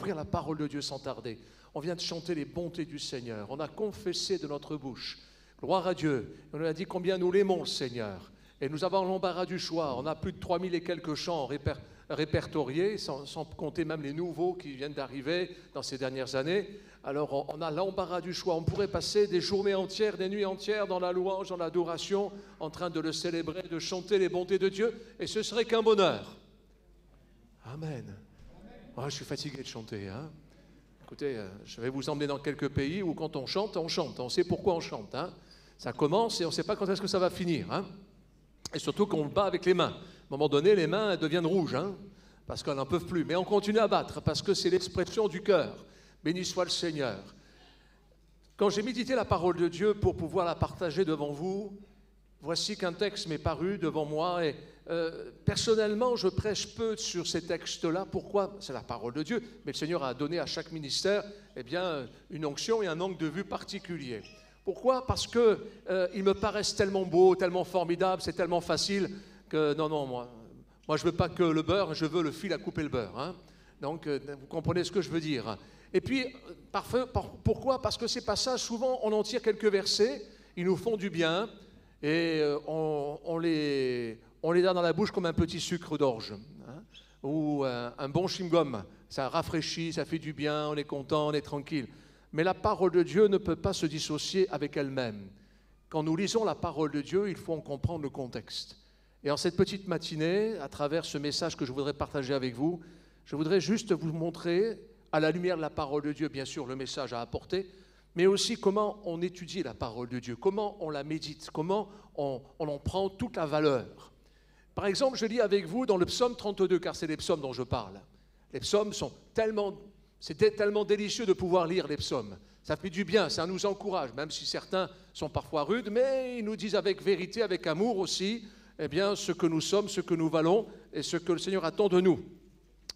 ouvrir la parole de Dieu sans tarder. On vient de chanter les bontés du Seigneur. On a confessé de notre bouche. Gloire à Dieu. On a dit combien nous l'aimons, le Seigneur. Et nous avons l'embarras du choix. On a plus de 3000 et quelques chants répertoriés, sans compter même les nouveaux qui viennent d'arriver dans ces dernières années. Alors on a l'embarras du choix. On pourrait passer des journées entières, des nuits entières dans la louange, dans l'adoration, en train de le célébrer, de chanter les bontés de Dieu. Et ce serait qu'un bonheur. Amen. Oh, je suis fatigué de chanter. Hein. Écoutez, je vais vous emmener dans quelques pays où quand on chante, on chante. On sait pourquoi on chante. Hein. Ça commence et on ne sait pas quand est-ce que ça va finir. Hein. Et surtout qu'on le bat avec les mains. À un moment donné, les mains elles deviennent rouges, hein, parce qu'on n'en peut plus. Mais on continue à battre, parce que c'est l'expression du cœur. Béni soit le Seigneur. Quand j'ai médité la parole de Dieu pour pouvoir la partager devant vous, voici qu'un texte m'est paru devant moi. Et personnellement, je prêche peu sur ces textes-là. Pourquoi? C'est la parole de Dieu. Mais le Seigneur a donné à chaque ministère une onction et un angle de vue particulier. Pourquoi? Parce qu'ils me paraissent tellement beaux, tellement formidables, c'est tellement facile que non, moi je ne veux pas que le beurre, je veux le fil à couper le beurre. Hein. Donc, vous comprenez ce que je veux dire. Et puis, pourquoi? Parce que ces passages, souvent, on en tire quelques versets, ils nous font du bien, et on les a dans la bouche comme un petit sucre d'orge, hein, ou un bon chewing-gum. Ça rafraîchit, ça fait du bien, on est content, on est tranquille. Mais la parole de Dieu ne peut pas se dissocier avec elle-même. Quand nous lisons la parole de Dieu, il faut en comprendre le contexte. Et en cette petite matinée, à travers ce message que je voudrais partager avec vous, je voudrais juste vous montrer, à la lumière de la parole de Dieu, bien sûr, le message à apporter, mais aussi comment on étudie la parole de Dieu, comment on la médite, comment on en prend toute la valeur. Par exemple, je lis avec vous dans le psaume 32, car c'est les psaumes dont je parle. Les psaumes sont c'était tellement délicieux de pouvoir lire les psaumes. Ça fait du bien, ça nous encourage, même si certains sont parfois rudes, mais ils nous disent avec vérité, avec amour aussi, ce que nous sommes, ce que nous valons et ce que le Seigneur attend de nous.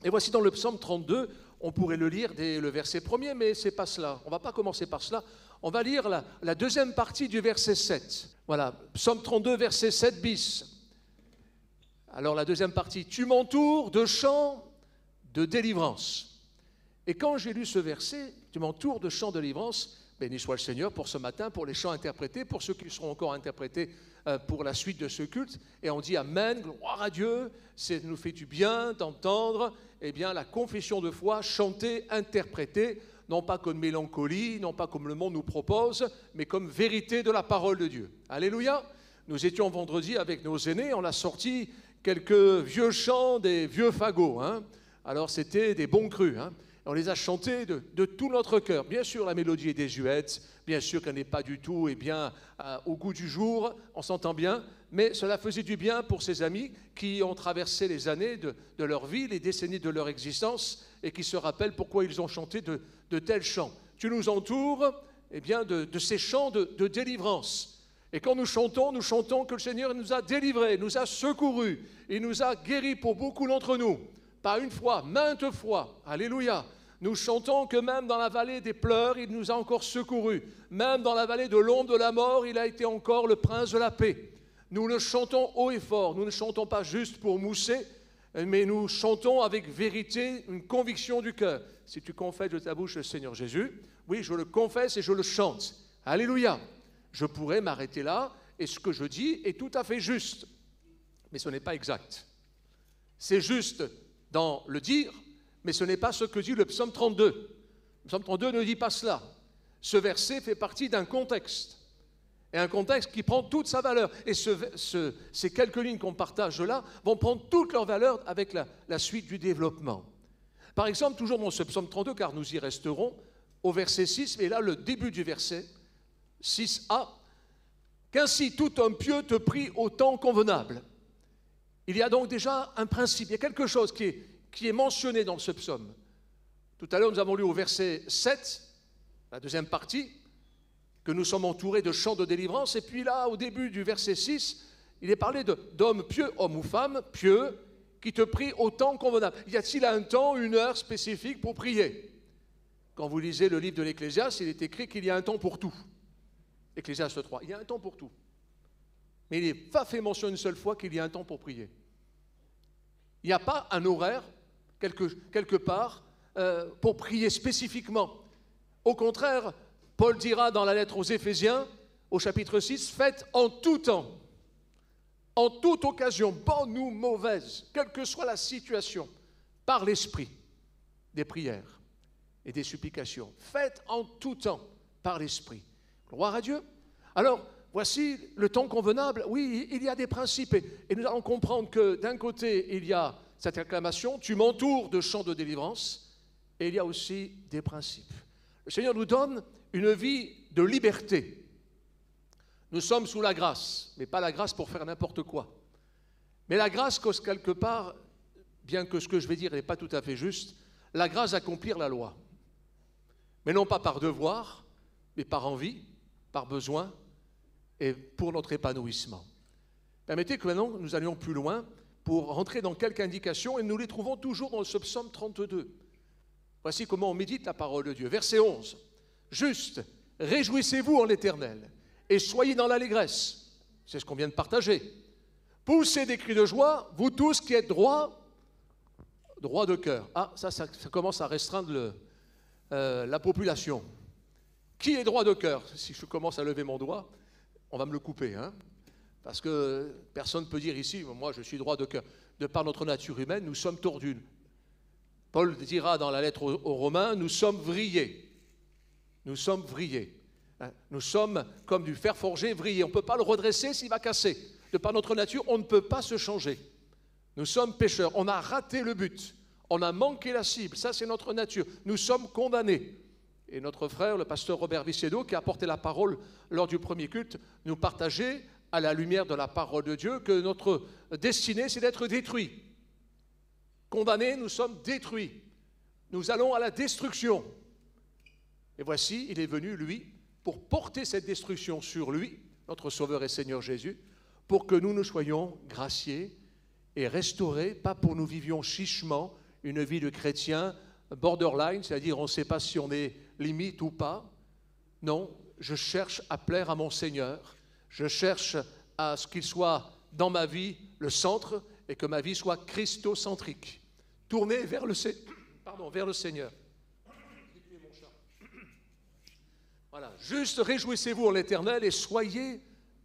Et voici dans le psaume 32, on pourrait le lire dès le verset 1er, mais ce n'est pas cela. On ne va pas commencer par cela. On va lire la deuxième partie du verset 7. Voilà, psaume 32, verset 7 bis. Alors la deuxième partie, tu m'entoures de chants de délivrance. Et quand j'ai lu ce verset, tu m'entoures de chants de délivrance, béni soit le Seigneur pour ce matin, pour les chants interprétés, pour ceux qui seront encore interprétés pour la suite de ce culte. Et on dit Amen, gloire à Dieu, ça nous fait du bien d'entendre la confession de foi chantée, interprétée, non pas comme mélancolie, non pas comme le monde nous propose, mais comme vérité de la parole de Dieu. Alléluia. Nous étions vendredi avec nos aînés, on a sorti quelques vieux chants, des vieux fagots. Hein. Alors c'était des bons crus. Hein. On les a chantés de tout notre cœur. Bien sûr, la mélodie est désuète, bien sûr qu'elle n'est pas du tout au goût du jour, on s'entend bien, mais cela faisait du bien pour ces amis qui ont traversé les années de leur vie, les décennies de leur existence, et qui se rappellent pourquoi ils ont chanté de tels chants. Tu nous entoures de ces chants de délivrance. Et quand nous chantons que le Seigneur nous a délivrés, nous a secourus, il nous a guéris pour beaucoup d'entre nous. Pas une fois, maintes fois. Alléluia. Nous chantons que même dans la vallée des pleurs, il nous a encore secourus. Même dans la vallée de l'ombre de la mort, il a été encore le prince de la paix. Nous le chantons haut et fort. Nous ne chantons pas juste pour mousser, mais nous chantons avec vérité, une conviction du cœur. Si tu confesses de ta bouche le Seigneur Jésus, oui, je le confesse et je le chante. Alléluia. Je pourrais m'arrêter là, et ce que je dis est tout à fait juste. Mais ce n'est pas exact. C'est juste dans le dire, mais ce n'est pas ce que dit le psaume 32. Le psaume 32 ne dit pas cela. Ce verset fait partie d'un contexte, et un contexte qui prend toute sa valeur. Et ces quelques lignes qu'on partage là vont prendre toute leur valeur avec la suite du développement. Par exemple, toujours dans ce psaume 32, car nous y resterons, au verset 6, et là le début du verset 6a, qu'ainsi tout homme pieux te prie au temps convenable. Il y a donc déjà un principe, il y a quelque chose qui est mentionné dans ce psaume. Tout à l'heure, nous avons lu au verset 7, la deuxième partie, que nous sommes entourés de chants de délivrance. Et puis là, au début du verset 6, il est parlé d'hommes pieux, hommes ou femmes, pieux, qui te prient au temps convenable. Y a-t-il un temps, une heure spécifique pour prier? Quand vous lisez le livre de l'Ecclésiaste, il est écrit qu'il y a un temps pour tout. Ecclésiaste 3, il y a un temps pour tout. Mais il n'est pas fait mention une seule fois qu'il y a un temps pour prier. Il n'y a pas un horaire, quelque part, pour prier spécifiquement. Au contraire, Paul dira dans la lettre aux Éphésiens, au chapitre 6, « Faites en tout temps, en toute occasion, bonne ou mauvaise, quelle que soit la situation, par l'Esprit, des prières et des supplications. Faites en tout temps par l'Esprit. » Gloire à Dieu. Alors, voici le temps convenable. Oui, il y a des principes. Et nous allons comprendre que d'un côté, il y a cette acclamation, tu m'entoures de chants de délivrance, et il y a aussi des principes. Le Seigneur nous donne une vie de liberté. Nous sommes sous la grâce, mais pas la grâce pour faire n'importe quoi. Mais la grâce cause quelque part, bien que ce que je vais dire n'est pas tout à fait juste, la grâce d'accomplir la loi. Mais non pas par devoir, mais par envie, par besoin et pour notre épanouissement. Permettez que maintenant nous allions plus loin pour rentrer dans quelques indications et nous les trouvons toujours dans ce psaume 32. Voici comment on médite la parole de Dieu. Verset 11. Juste, réjouissez-vous en l'Éternel et soyez dans l'allégresse. C'est ce qu'on vient de partager. Poussez des cris de joie, vous tous qui êtes droit de cœur. Ah, ça commence à restreindre la population. Qui est droit de cœur? Si je commence à lever mon doigt, on va me le couper, hein? Parce que personne ne peut dire ici, moi je suis droit de cœur. De par notre nature humaine, nous sommes tordus. Paul dira dans la lettre aux Romains, nous sommes vrillés. Nous sommes vrillés. Nous sommes comme du fer forgé vrillé. On ne peut pas le redresser s'il va casser. De par notre nature, on ne peut pas se changer. Nous sommes pécheurs. On a raté le but. On a manqué la cible. Ça, c'est notre nature. Nous sommes condamnés. Et notre frère, le pasteur Robert Viciedo, qui a porté la parole lors du premier culte, nous partageait à la lumière de la parole de Dieu que notre destinée, c'est d'être détruits. Condamnés, nous sommes détruits. Nous allons à la destruction. Et voici, il est venu, lui, pour porter cette destruction sur lui, notre Sauveur et Seigneur Jésus, pour que nous soyons graciés et restaurés, pas pour nous vivions chichement une vie de chrétien borderline, c'est-à-dire on ne sait pas si on est limite ou pas. Non, je cherche à plaire à mon Seigneur, je cherche à ce qu'il soit dans ma vie le centre et que ma vie soit christocentrique, tournée vers le Seigneur. Voilà, juste réjouissez-vous en l'Éternel et soyez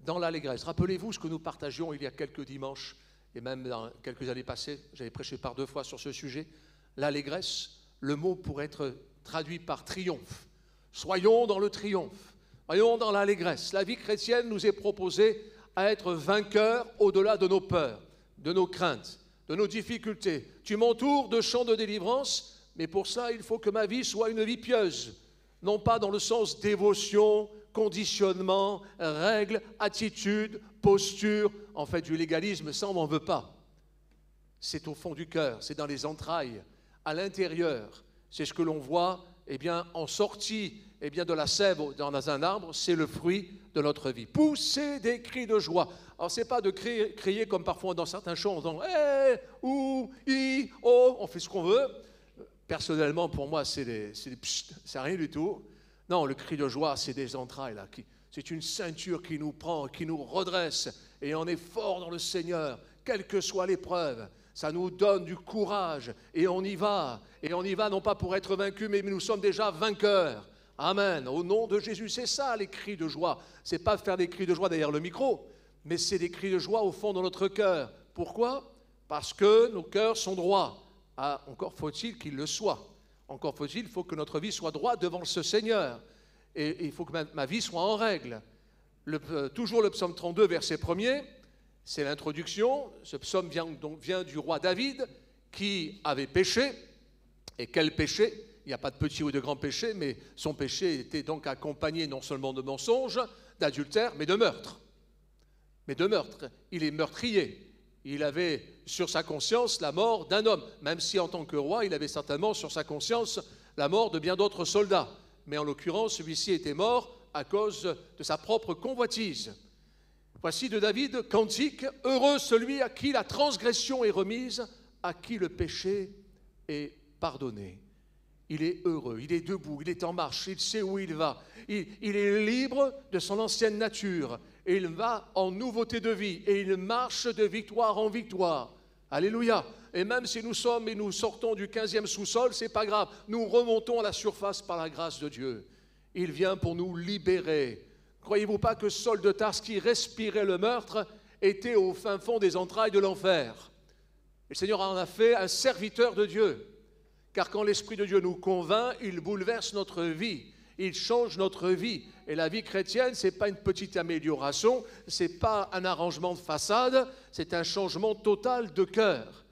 dans l'allégresse. Rappelez-vous ce que nous partagions il y a quelques dimanches et même dans quelques années passées, j'avais prêché par 2 fois sur ce sujet, l'allégresse, le mot pourrait être traduit par triomphe. Soyons dans le triomphe, soyons dans l'allégresse. La vie chrétienne nous est proposée à être vainqueurs au-delà de nos peurs, de nos craintes, de nos difficultés. Tu m'entoures de chants de délivrance, mais pour ça, il faut que ma vie soit une vie pieuse. Non pas dans le sens dévotion, conditionnement, règles, attitude, posture. En fait, du légalisme, ça, on n'en veut pas. C'est au fond du cœur, c'est dans les entrailles, à l'intérieur. C'est ce que l'on voit en sortie de la sève dans un arbre, c'est le fruit de notre vie. Pousser des cris de joie. Alors, ce n'est pas de crier comme parfois dans certains chants, en disant « eh, ou, i, oh », on fait ce qu'on veut. Personnellement, pour moi, c'est rien du tout. Non, le cri de joie, c'est des entrailles, là. C'est une ceinture qui nous prend, qui nous redresse, et on est fort dans le Seigneur, quelle que soit l'épreuve. Ça nous donne du courage, et on y va non pas pour être vaincus, mais nous sommes déjà vainqueurs. Amen, au nom de Jésus, c'est ça les cris de joie. C'est pas faire des cris de joie derrière le micro, mais c'est des cris de joie au fond de notre cœur. Pourquoi? Parce que nos cœurs sont droits. Ah, encore faut-il qu'il le soit. Encore faut-il, il faut que notre vie soit droite devant ce Seigneur. Et il faut que ma vie soit en règle. Toujours le psaume 32, verset 1er, c'est l'introduction. Ce psaume vient du roi David qui avait péché. Et quel péché? Il n'y a pas de petit ou de grand péché, mais son péché était donc accompagné non seulement de mensonges, d'adultère, mais de meurtre. Il est meurtrier. Il avait sur sa conscience la mort d'un homme, même si en tant que roi, il avait certainement sur sa conscience la mort de bien d'autres soldats. Mais en l'occurrence, celui-ci était mort à cause de sa propre convoitise. Voici de David, cantique, « Heureux celui à qui la transgression est remise, à qui le péché est pardonné. » Il est heureux, il est debout, il est en marche, il sait où il va. Il est libre de son ancienne nature et il va en nouveauté de vie et il marche de victoire en victoire. Alléluia. Et même si nous sortons du 15e sous-sol, ce n'est pas grave. Nous remontons à la surface par la grâce de Dieu. Il vient pour nous libérer. Croyez-vous pas que Saul de Tarse, qui respirait le meurtre, était au fin fond des entrailles de l'enfer? Le Seigneur en a fait un serviteur de Dieu. Car quand l'Esprit de Dieu nous convainc, il bouleverse notre vie. Il change notre vie. Et la vie chrétienne, ce n'est pas une petite amélioration, ce n'est pas un arrangement de façade, c'est un changement total de cœur.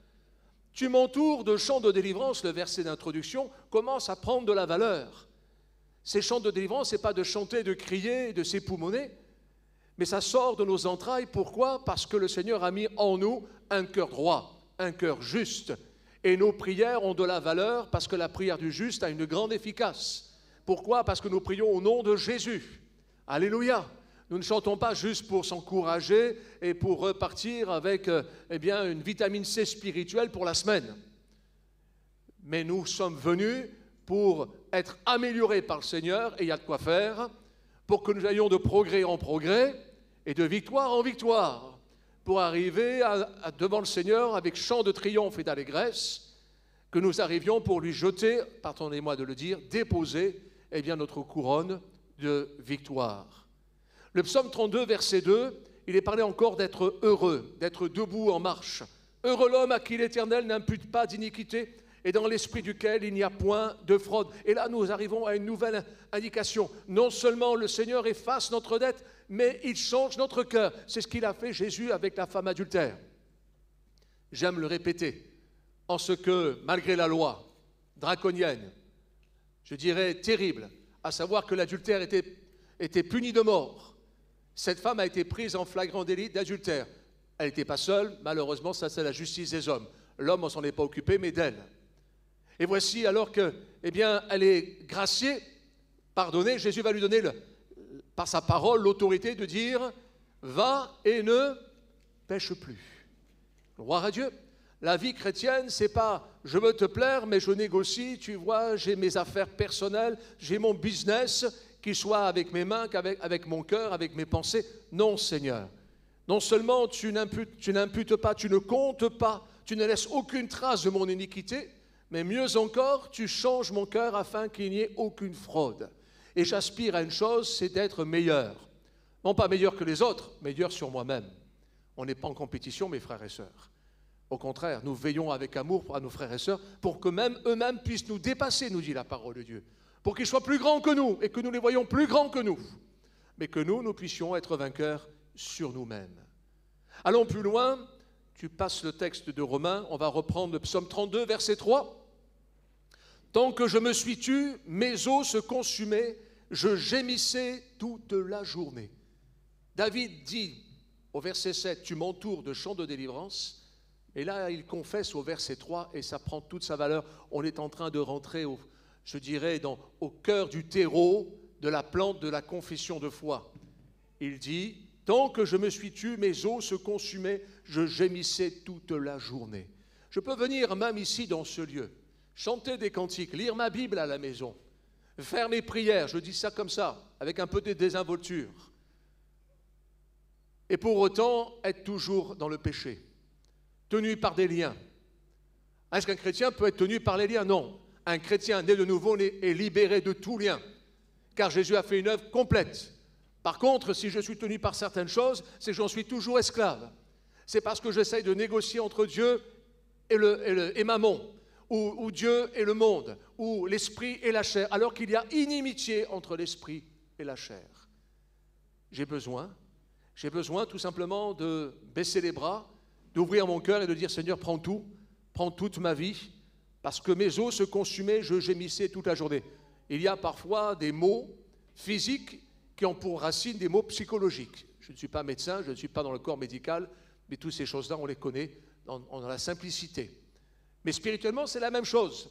Tu m'entoures de chants de délivrance, le verset d'introduction commence à prendre de la valeur. Ces chants de délivrance, ce n'est pas de chanter, de crier, de s'époumoner, mais ça sort de nos entrailles. Pourquoi? Parce que le Seigneur a mis en nous un cœur droit, un cœur juste. Et nos prières ont de la valeur parce que la prière du juste a une grande efficace. Pourquoi? Parce que nous prions au nom de Jésus. Alléluia. Nous ne chantons pas juste pour s'encourager et pour repartir avec une vitamine C spirituelle pour la semaine. Mais nous sommes venus pour être améliorés par le Seigneur, et il y a de quoi faire, pour que nous ayons de progrès en progrès et de victoire en victoire, pour arriver devant le Seigneur avec chant de triomphe et d'allégresse, que nous arrivions pour lui jeter, pardonnez-moi de le dire, déposer notre couronne de victoire. Le psaume 32, verset 2, il est parlé encore d'être heureux, d'être debout en marche. Heureux l'homme à qui l'Éternel n'impute pas d'iniquité et dans l'esprit duquel il n'y a point de fraude. Et là, nous arrivons à une nouvelle indication. Non seulement le Seigneur efface notre dette, mais il change notre cœur. C'est ce qu'il a fait Jésus avec la femme adultère. J'aime le répéter, en ce que, malgré la loi draconienne, je dirais terrible, à savoir que l'adultère était puni de mort. Cette femme a été prise en flagrant délit d'adultère. Elle n'était pas seule, malheureusement, ça c'est la justice des hommes. L'homme, on s'en est pas occupé, mais d'elle. Et voici alors que, elle est graciée, pardonnée, Jésus va lui donner, par sa parole, l'autorité de dire « Va et ne pêche plus ». Gloire à Dieu. La vie chrétienne, c'est pas « je veux te plaire, mais je négocie, tu vois, j'ai mes affaires personnelles, j'ai mon business, qu'il soit avec mes mains, qu'avec mon cœur, avec mes pensées. » Non, Seigneur. Non seulement tu n'imputes pas, tu ne comptes pas, tu ne laisses aucune trace de mon iniquité, mais mieux encore, tu changes mon cœur afin qu'il n'y ait aucune fraude. Et j'aspire à une chose, c'est d'être meilleur. Non pas meilleur que les autres, meilleur sur moi-même. On n'est pas en compétition, mes frères et sœurs. Au contraire, nous veillons avec amour à nos frères et sœurs pour que même eux-mêmes puissent nous dépasser, nous dit la parole de Dieu. Pour qu'ils soient plus grands que nous et que nous les voyons plus grands que nous. Mais que nous puissions être vainqueurs sur nous-mêmes. Allons plus loin, tu passes le texte de Romains, on va reprendre le psaume 32, verset 3. « Tant que je me suis tu, mes os se consumaient, je gémissais toute la journée. » David dit au verset 7, « Tu m'entoures de chants de délivrance ». Et là, il confesse au verset 3, et ça prend toute sa valeur. On est en train de rentrer, au cœur du terreau de la plante de la confession de foi. Il dit, « Tant que je me suis tu, mes os se consumaient, je gémissais toute la journée. » Je peux venir même ici dans ce lieu, chanter des cantiques, lire ma Bible à la maison, faire mes prières, je dis ça comme ça, avec un peu de désinvolture, et pour autant être toujours dans le péché, tenu par des liens. Est-ce qu'un chrétien peut être tenu par les liens? Non. Un chrétien né de nouveau est libéré de tout lien, car Jésus a fait une œuvre complète. Par contre, si je suis tenu par certaines choses, c'est que j'en suis toujours esclave. C'est parce que j'essaye de négocier entre Dieu et Mammon, ou Dieu et le monde, ou l'esprit et la chair, alors qu'il y a inimitié entre l'esprit et la chair. J'ai besoin tout simplement de baisser les bras, d'ouvrir mon cœur et de dire, Seigneur, prends toute ma vie, parce que mes os se consumaient, je gémissais toute la journée. Il y a parfois des maux physiques qui ont pour racine des maux psychologiques. Je ne suis pas médecin, je ne suis pas dans le corps médical, mais toutes ces choses-là, on les connaît dans la simplicité. Mais spirituellement, c'est la même chose.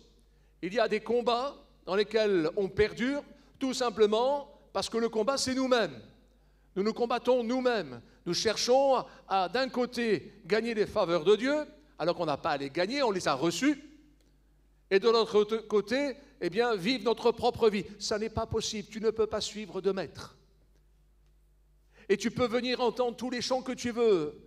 Il y a des combats dans lesquels on perdure, tout simplement parce que le combat, c'est nous-mêmes. Nous nous combattons nous-mêmes. Nous cherchons à, d'un côté, gagner les faveurs de Dieu, alors qu'on n'a pas à les gagner, on les a reçues. Et de l'autre côté, vivre notre propre vie. Ça n'est pas possible, tu ne peux pas suivre de maître. Et tu peux venir entendre tous les chants que tu veux.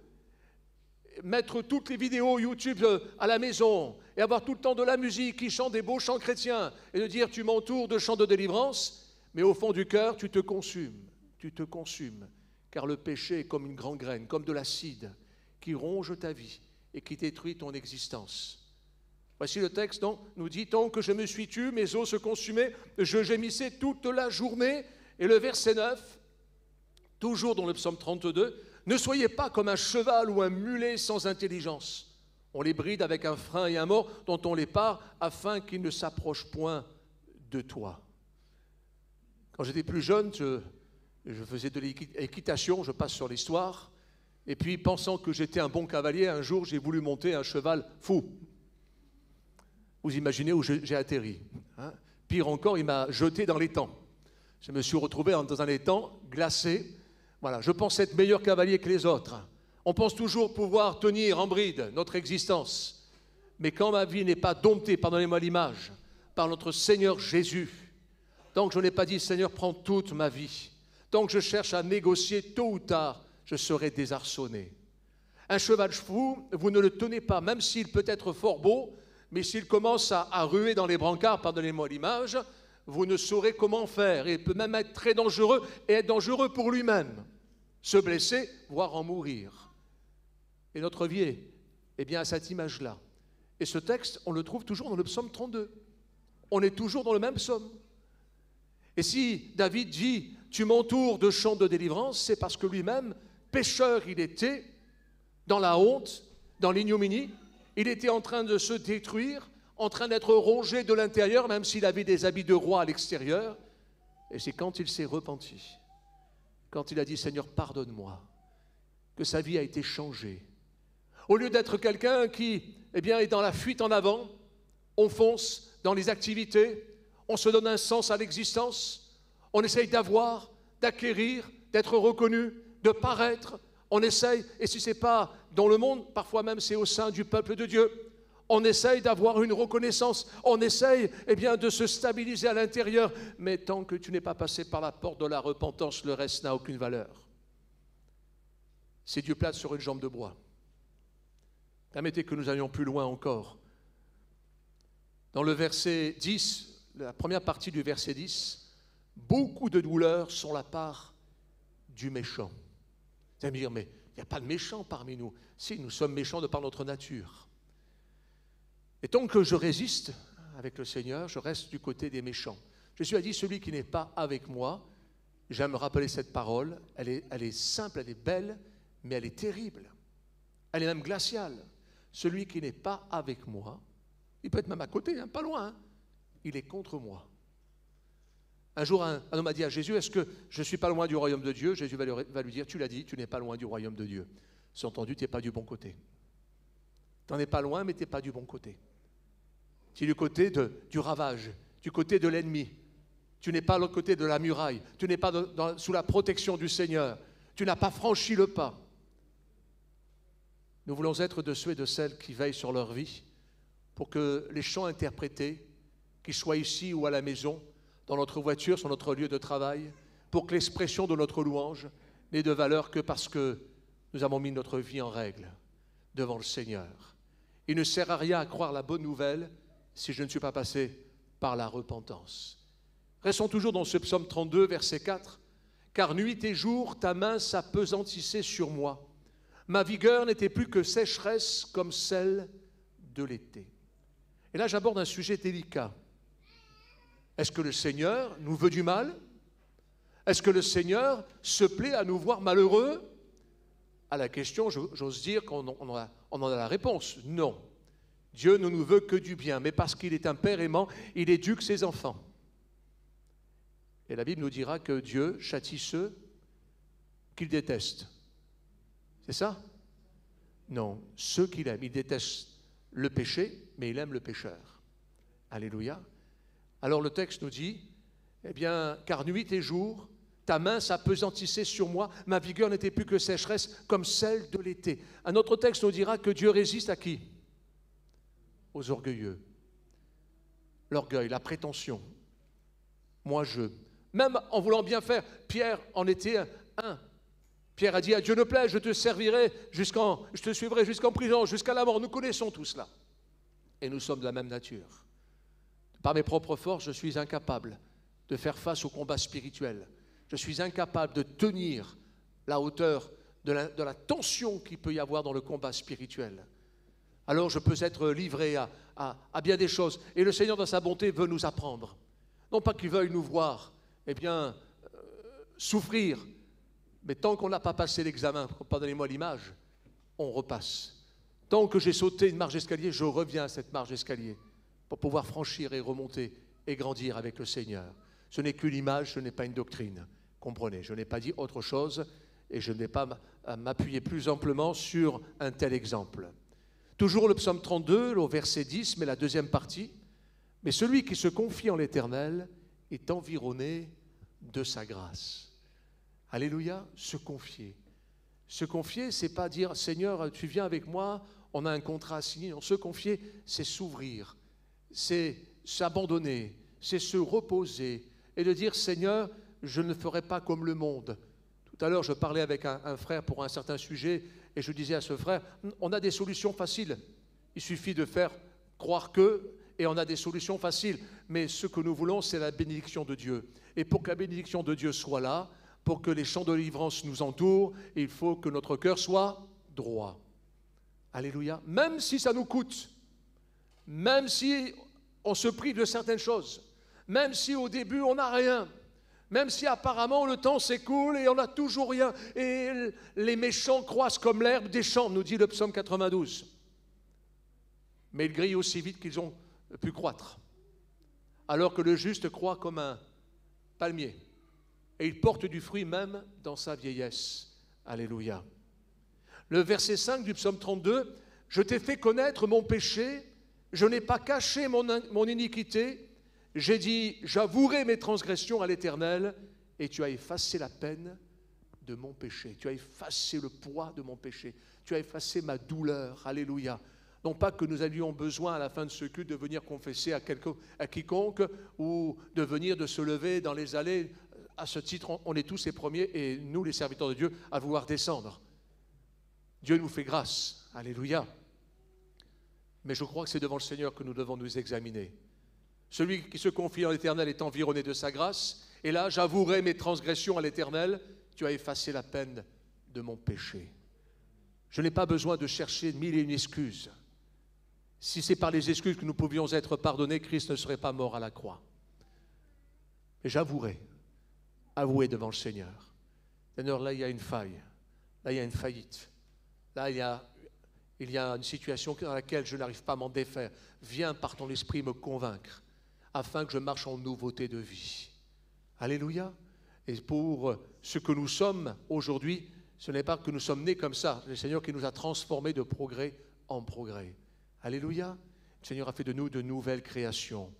mettre toutes les vidéos YouTube à la maison et avoir tout le temps de la musique qui chante des beaux chants chrétiens et de dire tu m'entoures de chants de délivrance, mais au fond du cœur, tu te consumes, car le péché est comme une grande graine, comme de l'acide qui ronge ta vie et qui détruit ton existence. Voici le texte, donc, nous dit, tant que je me suis tu, mes os se consumaient, je gémissais toute la journée. Et le verset 9, toujours dans le psaume 32, ne soyez pas comme un cheval ou un mulet sans intelligence. On les bride avec un frein et un mors dont on les pare afin qu'ils ne s'approchent point de toi. Quand j'étais plus jeune, je faisais de l'équitation, je passe sur l'histoire, et puis pensant que j'étais un bon cavalier, un jour j'ai voulu monter un cheval fou. Vous imaginez où j'ai atterri, hein? Pire encore, il m'a jeté dans l'étang. Je me suis retrouvé dans un étang glacé. Voilà, je pensais être meilleur cavalier que les autres. On pense toujours pouvoir tenir en bride notre existence. Mais quand ma vie n'est pas domptée, pardonnez-moi l'image, par notre Seigneur Jésus, tant que je n'ai pas dit, Seigneur, prends toute ma vie, tant que je cherche à négocier, tôt ou tard, je serai désarçonné. Un cheval fou, vous ne le tenez pas, même s'il peut être fort beau, mais s'il commence à ruer dans les brancards, pardonnez-moi l'image, vous ne saurez comment faire. Et il peut même être très dangereux et être dangereux pour lui-même. Se blesser, voire en mourir. Et notre vie est bien à cette image-là. Et ce texte, on le trouve toujours dans le psaume 32. On est toujours dans le même psaume. Et si David dit « Tu m'entoures de chants de délivrance », c'est parce que lui-même, pécheur il était, dans la honte, dans l'ignominie, il était en train de se détruire, en train d'être rongé de l'intérieur, même s'il avait des habits de roi à l'extérieur. Et c'est quand il s'est repenti, quand il a dit « Seigneur, pardonne-moi », que sa vie a été changée. Au lieu d'être quelqu'un qui est dans la fuite en avant, on fonce dans les activités, on se donne un sens à l'existence, on essaye d'avoir, d'acquérir, d'être reconnu, de paraître, on essaye, et si ce n'est pas dans le monde, parfois même c'est au sein du peuple de Dieu, on essaye d'avoir une reconnaissance, on essaye de se stabiliser à l'intérieur, mais tant que tu n'es pas passé par la porte de la repentance, le reste n'a aucune valeur. C'est Dieu plate sur une jambe de bois. Permettez que nous allions plus loin encore. Dans le verset 10, la première partie du verset 10, beaucoup de douleurs sont la part du méchant. Vous allez me dire, mais il n'y a pas de méchants parmi nous. Si, nous sommes méchants de par notre nature. Et tant que je résiste avec le Seigneur, je reste du côté des méchants. Jésus a dit, celui qui n'est pas avec moi, j'aime me rappeler cette parole, elle est simple, elle est belle, mais elle est terrible. Elle est même glaciale. Celui qui n'est pas avec moi, il peut être même à côté, pas loin, il est contre moi. Un jour, un homme a dit à Jésus, est-ce que je ne suis pas loin du royaume de Dieu? Jésus va lui dire, tu l'as dit, tu n'es pas loin du royaume de Dieu. C'est entendu, tu n'es pas du bon côté. Tu n'en es pas loin, mais tu n'es pas du bon côté. Tu es du côté du ravage, du côté de l'ennemi. Tu n'es pas l'autre côté de la muraille. Tu n'es pas sous la protection du Seigneur. Tu n'as pas franchi le pas. Nous voulons être de ceux et de celles qui veillent sur leur vie pour que les chants interprétés, qu'ils soient ici ou à la maison, dans notre voiture, sur notre lieu de travail, pour que l'expression de notre louange n'ait de valeur que parce que nous avons mis notre vie en règle devant le Seigneur. Il ne sert à rien à croire la bonne nouvelle si je ne suis pas passé par la repentance. Restons toujours dans ce psaume 32, verset 4. « Car nuit et jour, ta main s'appesantissait sur moi. Ma vigueur n'était plus que sécheresse comme celle de l'été. » Et là, j'aborde un sujet délicat. Est-ce que le Seigneur nous veut du mal? Est-ce que le Seigneur se plaît à nous voir malheureux? À la question, j'ose dire qu'on en a la réponse. Non. Dieu ne nous veut que du bien, mais parce qu'il est un Père aimant, il éduque ses enfants. Et la Bible nous dira que Dieu châtie ceux qu'il déteste. C'est ça? Non, ceux qu'il aime. Il déteste le péché, mais il aime le pécheur. Alléluia. Alors le texte nous dit, car nuit et jour, ta main s'appesantissait sur moi, ma vigueur n'était plus que sécheresse comme celle de l'été. Un autre texte nous dira que Dieu résiste à qui? Aux orgueilleux. L'orgueil, la prétention. Moi je. Même en voulant bien faire, Pierre en était un. Pierre a dit, à Dieu ne plaît, je te suivrai jusqu'en prison, jusqu'à la mort. Nous connaissons tout cela. Et nous sommes de la même nature. Par mes propres forces, je suis incapable de faire face au combat spirituel. Je suis incapable de tenir la hauteur de la tension qu'il peut y avoir dans le combat spirituel. Alors je peux être livré à bien des choses. Et le Seigneur, dans sa bonté, veut nous apprendre. Non pas qu'il veuille nous voir, souffrir, mais tant qu'on n'a pas passé l'examen, pardonnez-moi l'image, on repasse. Tant que j'ai sauté une marche d'escalier, je reviens à cette marche d'escalier pour pouvoir franchir et remonter et grandir avec le Seigneur. Ce n'est qu'une image, ce n'est pas une doctrine. Comprenez, je n'ai pas dit autre chose et je n'ai pas à m'appuyer plus amplement sur un tel exemple. Toujours le psaume 32, au verset 10, mais la deuxième partie. « Mais celui qui se confie en l'Éternel est environné de sa grâce. » Alléluia, se confier. Se confier, ce n'est pas dire « Seigneur, tu viens avec moi, on a un contrat signé. » Non, se confier, c'est s'ouvrir, c'est s'abandonner, c'est se reposer et de dire « Seigneur, je ne ferai pas comme le monde. » Tout à l'heure, je parlais avec un frère pour un certain sujet et je disais à ce frère, on a des solutions faciles. Il suffit de faire croire que, et on a des solutions faciles. Mais ce que nous voulons, c'est la bénédiction de Dieu. Et pour que la bénédiction de Dieu soit là, pour que les chants de délivrance nous entourent, il faut que notre cœur soit droit. Alléluia. Même si ça nous coûte, même si on se prive de certaines choses, même si au début on n'a rien, même si apparemment le temps s'écoule et on n'a toujours rien, et les méchants croissent comme l'herbe des champs, nous dit le psaume 92. Mais ils grillent aussi vite qu'ils ont pu croître, alors que le juste croît comme un palmier, et il porte du fruit même dans sa vieillesse. Alléluia. Le verset 5 du psaume 32, « Je t'ai fait connaître mon péché, je n'ai pas caché mon iniquité. J'ai dit, j'avouerai mes transgressions à l'Éternel, et tu as effacé la peine de mon péché. Tu as effacé le poids de mon péché. Tu as effacé ma douleur. » Alléluia. Non pas que nous avions besoin à la fin de ce culte de venir confesser à quiconque ou de se lever dans les allées. À ce titre, on est tous les premiers, et nous, les serviteurs de Dieu, à vouloir descendre. Dieu nous fait grâce. Alléluia. Mais je crois que c'est devant le Seigneur que nous devons nous examiner. Celui qui se confie en l'Éternel est environné de sa grâce. Et là, j'avouerai mes transgressions à l'Éternel. Tu as effacé la peine de mon péché. Je n'ai pas besoin de chercher 1001 excuses. Si c'est par les excuses que nous pouvions être pardonnés, Christ ne serait pas mort à la croix. Mais j'avouerai, avouer devant le Seigneur. Seigneur, là, il y a une faille. Là, il y a une faillite. Là, il y a une situation dans laquelle je n'arrive pas à m'en défaire. Viens par ton esprit me convaincre, afin que je marche en nouveauté de vie. Alléluia. Et pour ce que nous sommes aujourd'hui, ce n'est pas que nous sommes nés comme ça. C'est le Seigneur qui nous a transformés de progrès en progrès. Alléluia. Le Seigneur a fait de nous de nouvelles créations.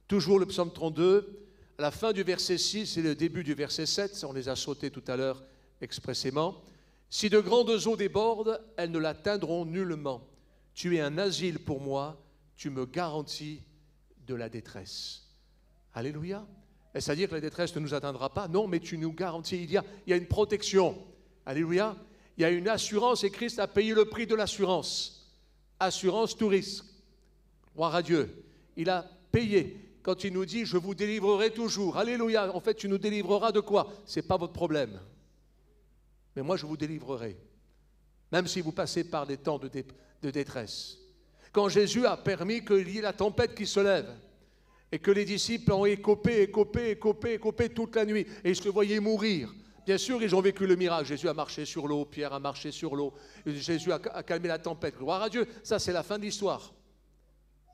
Toujours le psaume 32, à la fin du verset 6 et le début du verset 7, on les a sautés tout à l'heure expressément. « Si de grandes eaux débordent, elles ne l'atteindront nullement. Tu es un asile pour moi, tu me garantis de la détresse. » Alléluia. Est-ce à dire que la détresse ne nous atteindra pas? Non, mais tu nous garantis, il y a une protection. Alléluia. Il y a une assurance et Christ a payé le prix de l'assurance. Assurance tout risque. Gloire à Dieu. Il a payé. Quand il nous dit « Je vous délivrerai toujours ». Alléluia. En fait, tu nous délivreras de quoi? Ce n'est pas votre problème. Mais moi, je vous délivrerai. Même si vous passez par des temps de détresse. Quand Jésus a permis qu'il y ait la tempête qui se lève et que les disciples ont écopé toute la nuit et ils se voyaient mourir. Bien sûr, ils ont vécu le miracle. Jésus a marché sur l'eau, Pierre a marché sur l'eau. Jésus a calmé la tempête. Gloire à Dieu. Ça, c'est la fin de l'histoire.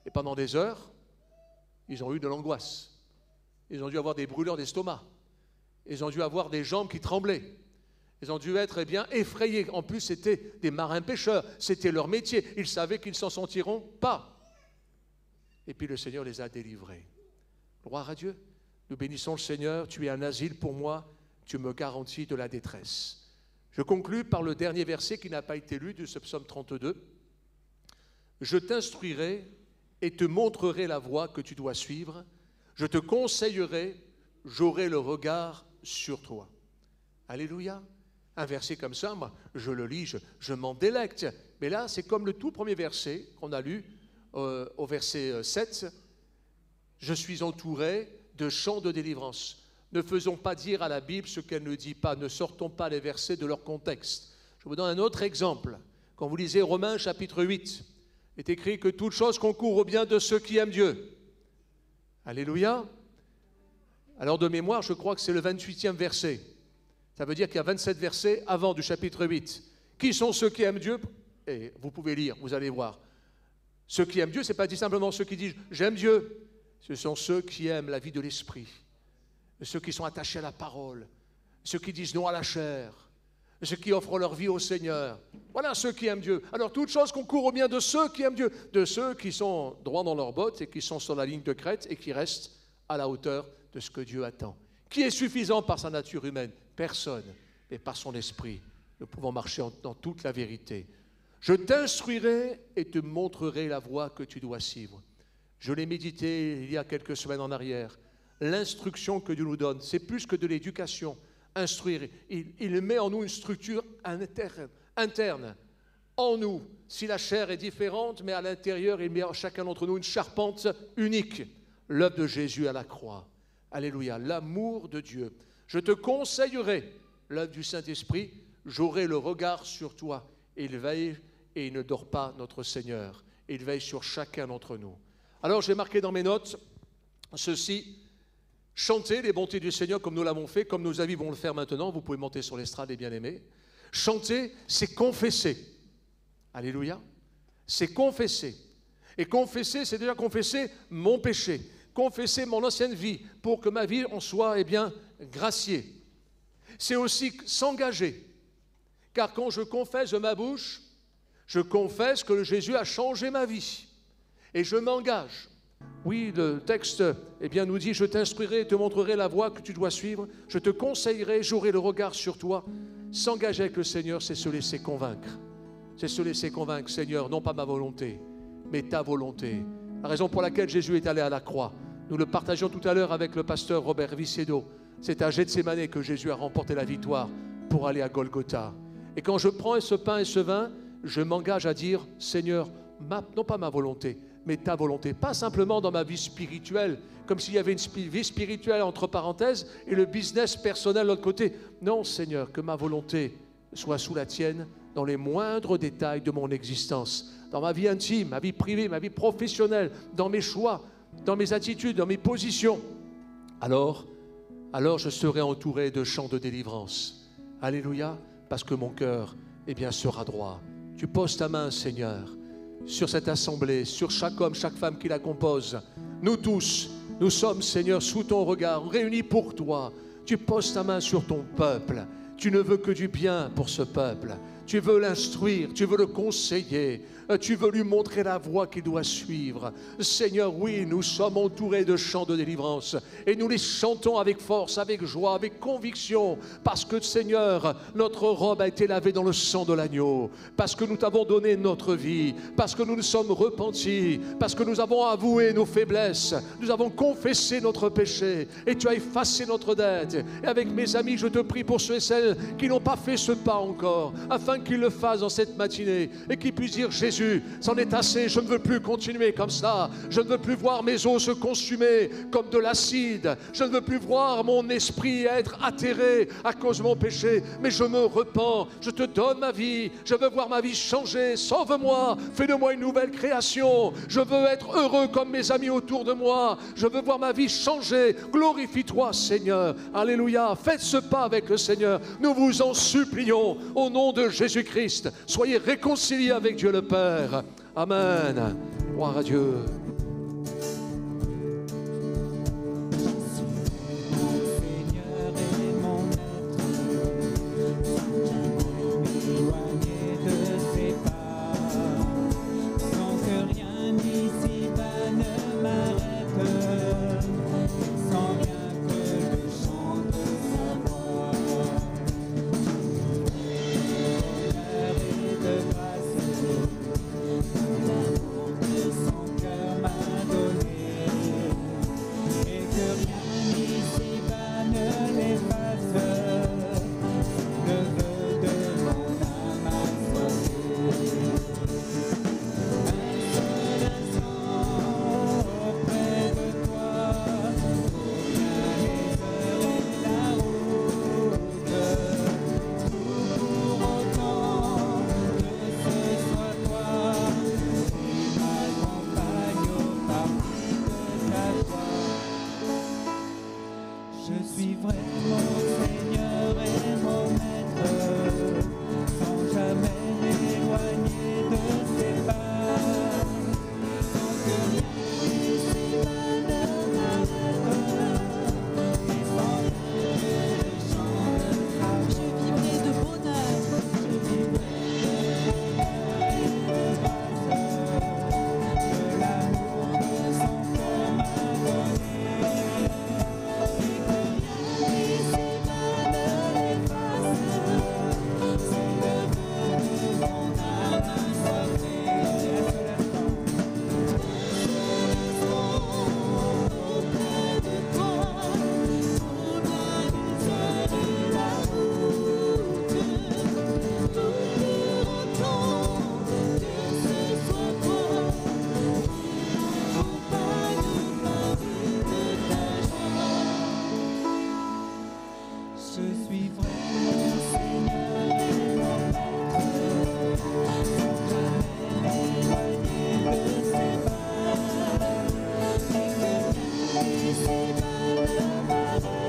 Et pendant des heures, ils ont eu de l'angoisse. Ils ont dû avoir des brûleurs d'estomac. Ils ont dû avoir des jambes qui tremblaient. Ils ont dû être effrayés. En plus, c'était des marins pêcheurs. C'était leur métier. Ils savaient qu'ils ne s'en sortiront pas. Et puis le Seigneur les a délivrés. Gloire à Dieu. Nous bénissons le Seigneur. Tu es un asile pour moi. Tu me garantis de la détresse. Je conclus par le dernier verset qui n'a pas été lu de ce psaume 32. Je t'instruirai et te montrerai la voie que tu dois suivre. Je te conseillerai, j'aurai le regard sur toi. Alléluia. Un verset comme ça, moi, je le lis, je m'en délecte. Mais là, c'est comme le tout premier verset qu'on a lu au verset 7. Je suis entouré de chants de délivrance. Ne faisons pas dire à la Bible ce qu'elle ne dit pas. Ne sortons pas les versets de leur contexte. Je vous donne un autre exemple. Quand vous lisez Romains chapitre 8, il est écrit que toute chose concourt au bien de ceux qui aiment Dieu. Alléluia. Alors de mémoire, je crois que c'est le 28e verset. Ça veut dire qu'il y a 27 versets avant du chapitre 8. Qui sont ceux qui aiment Dieu? Et vous pouvez lire, vous allez voir. Ceux qui aiment Dieu, ce n'est pas dit simplement ceux qui disent « j'aime Dieu ». Ce sont ceux qui aiment la vie de l'esprit, ceux qui sont attachés à la parole, ceux qui disent non à la chair, ceux qui offrent leur vie au Seigneur. Voilà ceux qui aiment Dieu. Alors toute chose concourt au bien de ceux qui aiment Dieu, de ceux qui sont droits dans leurs bottes et qui sont sur la ligne de crête et qui restent à la hauteur de ce que Dieu attend. Qui est suffisant par sa nature humaine? Personne, mais par son esprit, nous pouvons marcher dans toute la vérité. Je t'instruirai et te montrerai la voie que tu dois suivre. Je l'ai médité il y a quelques semaines en arrière. L'instruction que Dieu nous donne, c'est plus que de l'éducation. Instruire, il met en nous une structure interne, en nous. Si la chair est différente, mais à l'intérieur, il met en chacun d'entre nous une charpente unique. L'œuvre de Jésus à la croix. Alléluia, l'amour de Dieu. Je te conseillerai l'œuvre du Saint-Esprit, j'aurai le regard sur toi. Il veille et il ne dort pas, notre Seigneur. Il veille sur chacun d'entre nous. Alors j'ai marqué dans mes notes ceci, chanter les bontés du Seigneur comme nous l'avons fait, comme nos amis vont le faire maintenant, vous pouvez monter sur l'estrade les bien-aimés. Chanter, c'est confesser. Alléluia. C'est confesser. Et confesser, c'est déjà confesser mon péché, confesser mon ancienne vie pour que ma vie en soit, graciée. C'est aussi s'engager. Car quand je confesse de ma bouche, je confesse que Jésus a changé ma vie. Et je m'engage. Oui, le texte nous dit, je t'instruirai et te montrerai la voie que tu dois suivre. Je te conseillerai, j'aurai le regard sur toi. S'engager avec le Seigneur, c'est se laisser convaincre. C'est se laisser convaincre, Seigneur, non pas ma volonté, mais ta volonté. La raison pour laquelle Jésus est allé à la croix. Nous le partagions tout à l'heure avec le pasteur Robert Vicedo. C'est à Gethsémanée que Jésus a remporté la victoire pour aller à Golgotha. Et quand je prends ce pain et ce vin, je m'engage à dire, Seigneur, non pas ma volonté, mais ta volonté. Pas simplement dans ma vie spirituelle, comme s'il y avait une vie spirituelle entre parenthèses et le business personnel de l'autre côté. Non, Seigneur, que ma volonté soit sous la tienne dans les moindres détails de mon existence, dans ma vie intime, ma vie privée, ma vie professionnelle, dans mes choix, dans mes attitudes, dans mes positions. Alors je serai entouré de chants de délivrance. Alléluia, parce que mon cœur, sera droit. Tu poses ta main, Seigneur, sur cette assemblée, sur chaque homme, chaque femme qui la compose. Nous tous, nous sommes, Seigneur, sous ton regard, réunis pour toi. Tu poses ta main sur ton peuple. Tu ne veux que du bien pour ce peuple. Tu veux l'instruire, tu veux le conseiller, tu veux lui montrer la voie qu'il doit suivre. Seigneur, oui, nous sommes entourés de chants de délivrance et nous les chantons avec force, avec joie, avec conviction, parce que, Seigneur, notre robe a été lavée dans le sang de l'agneau, parce que nous t'avons donné notre vie, parce que nous nous sommes repentis, parce que nous avons avoué nos faiblesses, nous avons confessé notre péché et tu as effacé notre dette. Et avec mes amis, je te prie pour ceux et celles qui n'ont pas fait ce pas encore, afin qu'ils le fassent dans cette matinée et qu'ils puissent dire, Jésus, c'en est assez, je ne veux plus continuer comme ça, je ne veux plus voir mes os se consumer comme de l'acide, je ne veux plus voir mon esprit être atterré à cause de mon péché, mais je me repens, je te donne ma vie, je veux voir ma vie changer, sauve-moi, fais de moi une nouvelle création, je veux être heureux comme mes amis autour de moi, je veux voir ma vie changer, glorifie-toi Seigneur, alléluia, faites ce pas avec le Seigneur, nous vous en supplions, au nom de Jésus-Christ, soyez réconciliés avec Dieu le Père. Amen. Gloire à Dieu. L'amour de son cœur Je suis vraiment Seigneur et mon Maître, sans jamais m'éloigner de ses pas, sans que rien ici ne m'arrête, et sans que le chant de grâce. Je vivrai de bonheur, je vivrai de bonheur et de grâce, de l'amour de son cœur m'a donné. Je suis vraiment Seigneur et mon Maître, sans jamais m'éloigner de ses pas, et que rien ici ne m'arrête.